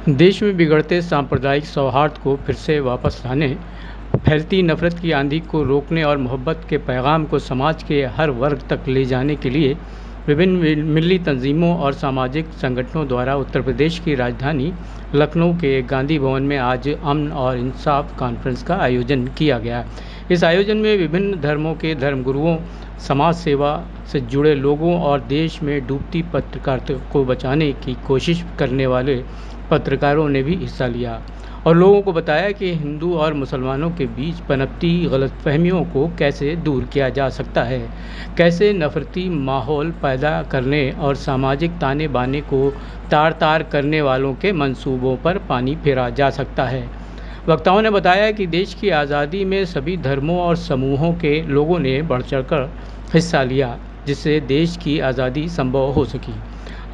देश में बिगड़ते सांप्रदायिक सौहार्द को फिर से वापस लाने, फैलती नफरत की आंधी को रोकने और मोहब्बत के पैगाम को समाज के हर वर्ग तक ले जाने के लिए विभिन्न मिली तंजीमों और सामाजिक संगठनों द्वारा उत्तर प्रदेश की राजधानी लखनऊ के गांधी भवन में आज अमन और इंसाफ कॉन्फ्रेंस का आयोजन किया गया। इस आयोजन में विभिन्न धर्मों के धर्मगुरुओं, समाज सेवा से जुड़े लोगों और देश में डूबती पत्रकारिता को बचाने की कोशिश करने वाले पत्रकारों ने भी हिस्सा लिया और लोगों को बताया कि हिंदू और मुसलमानों के बीच पनपती गलतफहमियों को कैसे दूर किया जा सकता है, कैसे नफरती माहौल पैदा करने और सामाजिक ताने बाने को तार तार करने वालों के मंसूबों पर पानी फेरा जा सकता है। वक्ताओं ने बताया कि देश की आज़ादी में सभी धर्मों और समूहों के लोगों ने बढ़ चढ़कर हिस्सा लिया, जिससे देश की आज़ादी संभव हो सकी।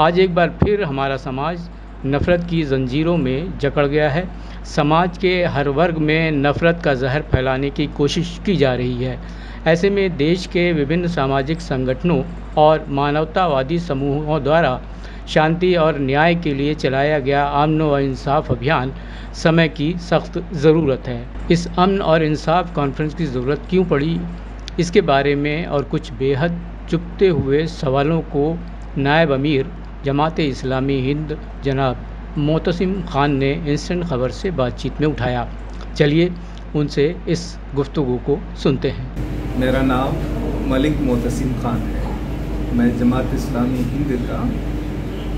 आज एक बार फिर हमारा समाज नफ़रत की जंजीरों में जकड़ गया है। समाज के हर वर्ग में नफ़रत का जहर फैलाने की कोशिश की जा रही है। ऐसे में देश के विभिन्न सामाजिक संगठनों और मानवतावादी समूहों द्वारा शांति और न्याय के लिए चलाया गया अमन और इंसाफ अभियान समय की सख्त ज़रूरत है। इस अमन और इंसाफ कॉन्फ्रेंस की ज़रूरत क्यों पड़ी, इसके बारे में और कुछ बेहद चुभते हुए सवालों को नायब अमीर जमात-ए इस्लामी हिंद जनाब मोतसिम खान ने इंस्टेंट खबर से बातचीत में उठाया। चलिए उनसे इस गुफ्तगू को सुनते हैं। मेरा नाम मलिक मोतसिम खान है। मैं जमात इस्लामी हिंद का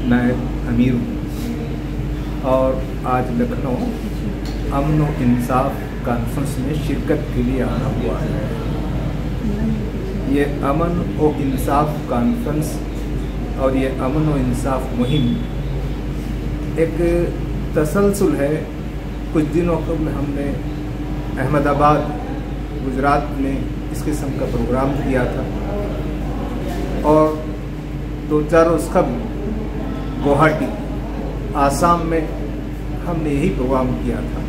नायब अमीर हूँ और आज लखनऊ अमन व इंसाफ कॉन्फ्रेंस में शिरकत के लिए आना हुआ है। ये अमन व इंसाफ कॉन्फ्रेंस और ये अमन व इंसाफ मुहिम एक तसलसल है। कुछ दिनों कबल हमने अहमदाबाद गुजरात में इस किस्म का प्रोग्राम किया था और 2-4 रोज़ कबल गुवाहाटी आसाम में हमने यही प्रोग्राम किया था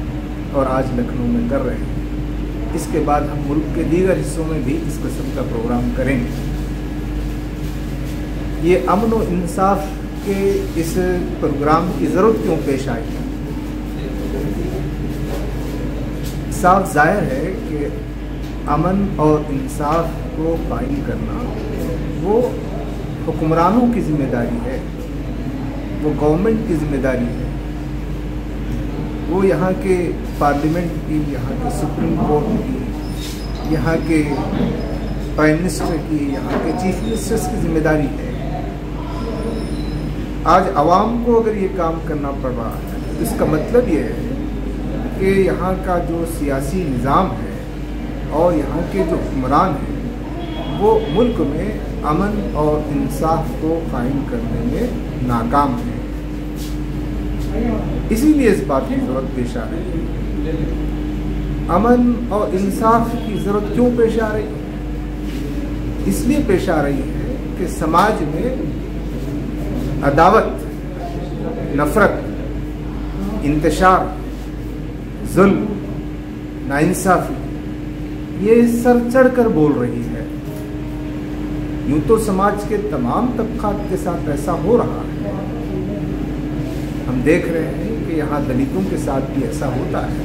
और आज लखनऊ में कर रहे हैं। इसके बाद हम मुल्क के दीगर हिस्सों में भी इस किस्म का प्रोग्राम करेंगे। ये अमन व इंसाफ के इस प्रोग्राम की ज़रूरत क्यों पेश आई है? साफ ज़ाहिर है कि अमन और इंसाफ को कायम करना वो हुक्मरानों की ज़िम्मेदारी है, वो गवर्नमेंट की ज़िम्मेदारी है, वो यहाँ के पार्लियामेंट की, यहाँ के सुप्रीम कोर्ट की, यहाँ के प्राइम मिनिस्टर की, यहाँ के चीफ मिनिस्टर्स की ज़िम्मेदारी है। आज आवाम को अगर ये काम करना पड़ रहा है तो इसका मतलब ये है कि यहाँ का जो सियासी निज़ाम है और यहाँ के जो हुक्मरान हैं वो मुल्क में अमन और इंसाफ को कायम करने में नाकाम है। इसीलिए इस बात की ज़रूरत पेश आ रही है। अमन और इंसाफ की ज़रूरत क्यों पेश आ रही है? इसलिए पेश आ रही है कि समाज में अदावत, नफ़रत, इंतशार, जुल्म, नाइंसाफ़ी ये सर चढ़ कर बोल रही है। यूँ तो समाज के तमाम तबक़ात के साथ ऐसा हो रहा है। हम देख रहे हैं कि यहाँ दलितों के साथ भी ऐसा होता है,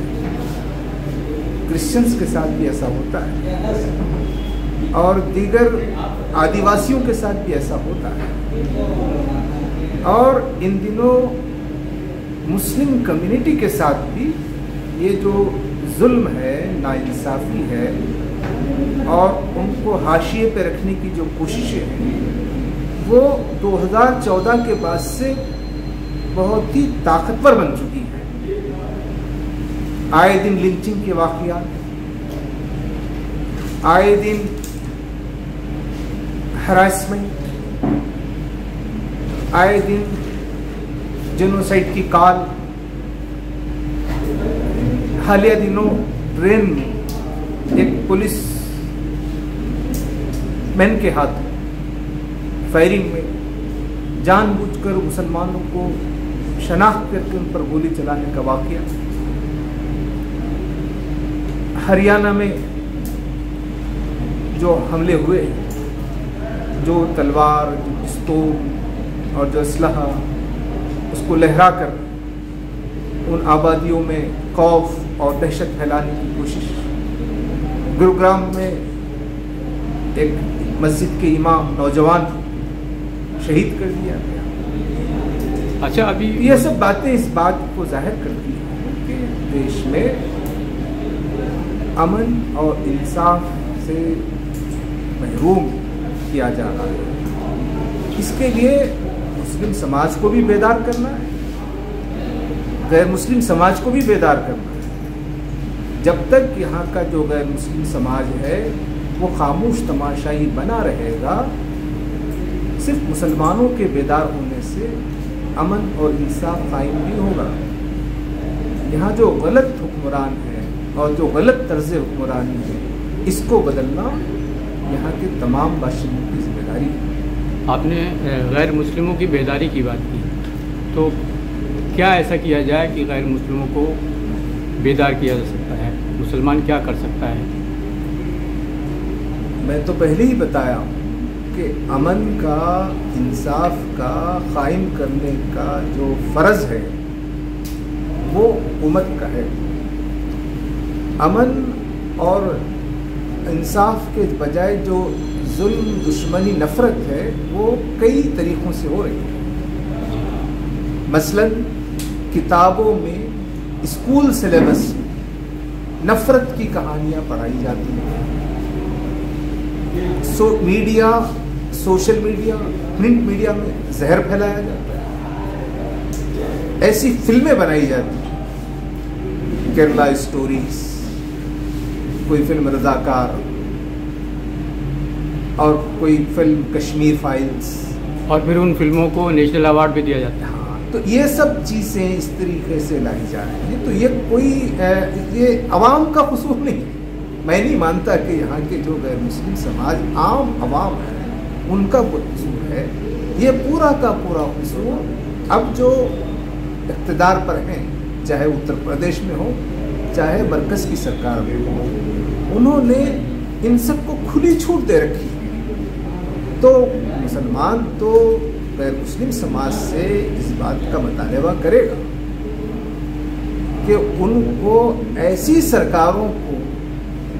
क्रिश्चियंस के साथ भी ऐसा होता है और दीगर आदिवासियों के साथ भी ऐसा होता है। और इन दिनों मुस्लिम कम्युनिटी के साथ भी ये जो जुल्म है, नाइंसाफ़ी है और उनको हाशिए पे रखने की जो कोशिशें हैं वो 2014 के बाद से बहुत ही ताकतवर बन चुकी है। आए दिन लिंचिंग के वाक़यात, आए दिन हरासमेंट, आए दिन जेनोसाइड की काल। हालिया दिनों ट्रेन में एक पुलिस मैन के हाथ फायरिंग में जानबूझकर मुसलमानों को शनाख्त करके उन पर गोली चलाने का वाक़या। हरियाणा में जो हमले हुए, जो तलवार, जो पिस्तौल और जो असलहा उसको लहरा कर ان آبادیوں میں خوف اور دہشت پھیلانے کی کوشش. گروگرام میں ایک مسجد کے امام نوجوان شہید کر دیا گیا. اچھا، ابھی یہ سب باتیں اس بات کو ظاہر کرتی ہیں کہ دیش میں امن اور انصاف سے محروم کیا جا رہا ہے. اس کے لیے مسلم سماج کو بھی بیدار کرنا ہے, غیر مسلم سماج کو بھی بیدار کرنا ہے. جب تک یہاں کا جو غیر مسلم سماج ہے وہ خاموش تماشائی بنا رہے گا, صرف مسلمانوں کے بیدار ہونے سے امن اور انصاف قائم نہیں ہوگا. یہاں جو غلط حکمران ہے اور جو غلط طرز حکمرانی ہے, اس کو بدلنا یہاں کے تمام باشندوں کی ذمہ داری ہے. آپ نے غیر مسلموں کی بیداری کی بات کی, تو کیا ایسا کیا جائے کہ غیر مسلموں کو بیدار کیا جا سکتا ہے؟ مسلمان کیا کر سکتا ہے؟ میں تو پہلے ہی بتایا ہوں کہ امن کا, انصاف کا قائم کرنے کا جو فرض ہے وہ حکومت کا ہے. امن اور انصاف کے بجائے جو ظلم, دشمنی, نفرت ہے وہ کئی طریقوں سے ہو رہی ہے. مثلا کتابوں میں, اسکول سلیبس میں نفرت کی کہانیاں پڑھائی جاتی ہیں. Media, social media, print media میں زہر پھیلایا جاتا ہے. ایسی فلمیں بنائی جاتی ہیں, کیرلا اسٹوریز, کوئی فلم رضاکار, اور کوئی فلم کشمیر فائلز, اور پھر ان فلموں کو نیشنل ایوارڈ بھی دیا جاتا ہے. ہاں, تو یہ سب چیزیں اس طریقے سے لائی جا رہی ہیں. تو یہ کوئی یہ عوام کا قصور نہیں. میں نہیں مانتا کہ یہاں کے جو غیر مسلم سماج, عام عوام ہیں, ان کا کوئی قصور ہے. یہ پورا کا پورا قصور اب جو اقتدار پر ہیں, چاہے اتر پردیش میں ہو چاہے مرکز کی سرکار میں ہو, انہوں نے ان سب کو کھلی چھوٹ دے رکھی. تو مسلمان تو غیر مسلم سماج سے اس بات کا مطالبہ کرے گا کہ ان کو ایسی سرکاروں کو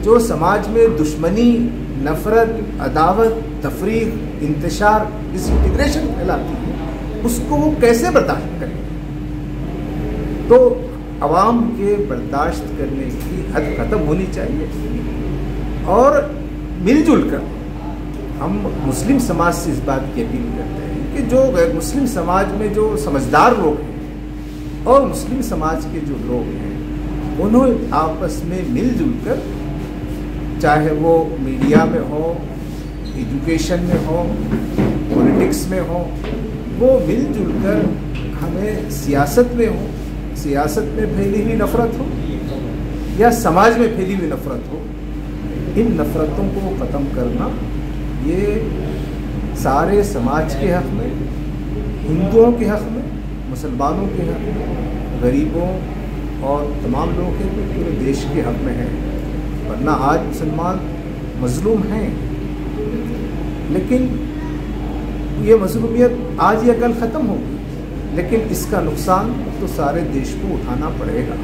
جو سماج میں دشمنی, نفرت, عداوت, تفریق, انتشار, ڈس انٹیگریشن پھیلاتی ہے, اس کو وہ کیسے برداشت کریں. تو عوام کے برداشت کرنے کی حد ختم ہونی چاہیے, اور مل جل کر ہم مسلم سماج سے اس بات کی اپیل کرتے ہیں کہ جو غیر مسلم سماج میں جو سمجھدار لوگ ہیں اور مسلم سماج کے جو لوگ ہیں, انہوں آپس میں مل جل کر, چاہے وہ میڈیا میں ہو, ایجوکیشن میں ہو, پولیٹکس میں ہو, وہ مل جل کر ہمیں سیاست میں ہو, سیاست میں پھیلی ہوئی نفرت ہو یا سماج میں پھیلی ہوئی نفرت ہو, ان نفرتوں کو ختم کرنا یہ سارے سماج کے حق میں, ہندوؤں کے حق میں, مسلمانوں کے حق میں, غریبوں اور تمام لوگوں کے پورے دیش کے حق میں ہے. ورنہ آج مسلمان مظلوم ہیں, لیکن یہ مظلومیت آج یا کل ختم ہوگی, لیکن اس کا نقصان تو سارے دیش کو اٹھانا پڑے گا.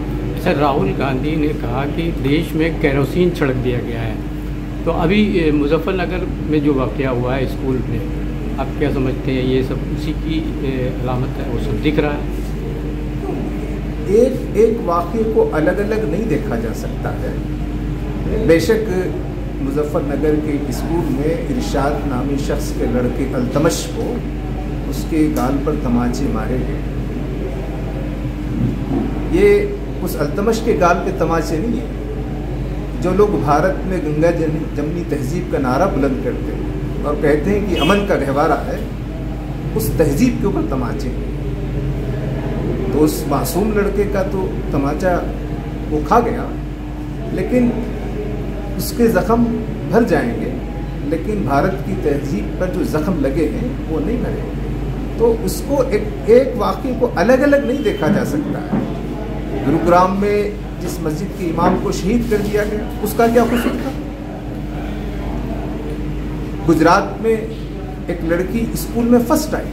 سر, راہل گاندھی نے کہا کہ دیش میں کیروسین چھڑک دیا گیا ہے, تو ابھی مظفر نگر میں جو واقعہ ہوا ہے اسکول میں, آپ کیا سمجھتے ہیں یہ سب اسی کی علامت ہے؟ وہ سب دکھ رہا ہے. ایک واقعے کو الگ الگ نہیں دیکھا جا سکتا ہے. بے شک مظفر نگر کے اسکول میں ارشاد نامی شخص کے لڑکے التمش کو اس کے گال پر تماچے مارے گئے. یہ اس التمش کے گال پہ تماچے نہیں ہیں. جو لوگ بھارت میں گنگا جمنی تہذیب کا نعرہ بلند کرتے ہیں اور کہتے ہیں کہ امن کا گہوارہ ہے, اس تہذیب کے اوپر تماچے ہیں. تو اس معصوم لڑکے کا تو تماچا وہ کھا گیا, لیکن اس کے زخم بھر جائیں گے, لیکن بھارت کی تہذیب پر جو زخم لگے ہیں وہ نہیں بھریں گے. تو اس کو ایک واقعے کو الگ الگ نہیں دیکھا جا سکتا ہے. گروگرام میں جس مسجد کے امام کو شہید کر دیا گیا, اس کا کیا قصور تھا؟ گجرات میں ایک لڑکی اسکول میں فرسٹ آئی,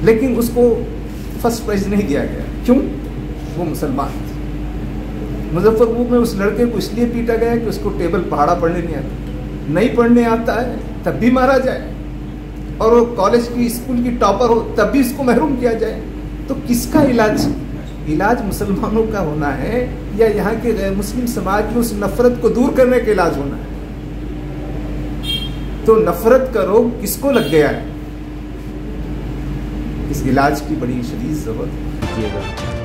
لیکن اس کو फर्स्ट प्राइज नहीं दिया गया। क्यों? वो मुसलमान थे। मुजफ्फरपुर में उस लड़के को इसलिए पीटा गया कि उसको टेबल पहाड़ा पढ़ने नहीं आता, नहीं पढ़ने आता है तब भी मारा जाए, और वो कॉलेज की स्कूल की टॉपर हो तब भी इसको महरूम किया जाए। तो किसका इलाज मुसलमानों का होना है या यहाँ के गैर मुस्लिम समाज में उस नफरत को दूर करने का इलाज होना है? तो नफरत का रोग किसको लग गया है? इस इलाज की बड़ी शदीद जरूरत है।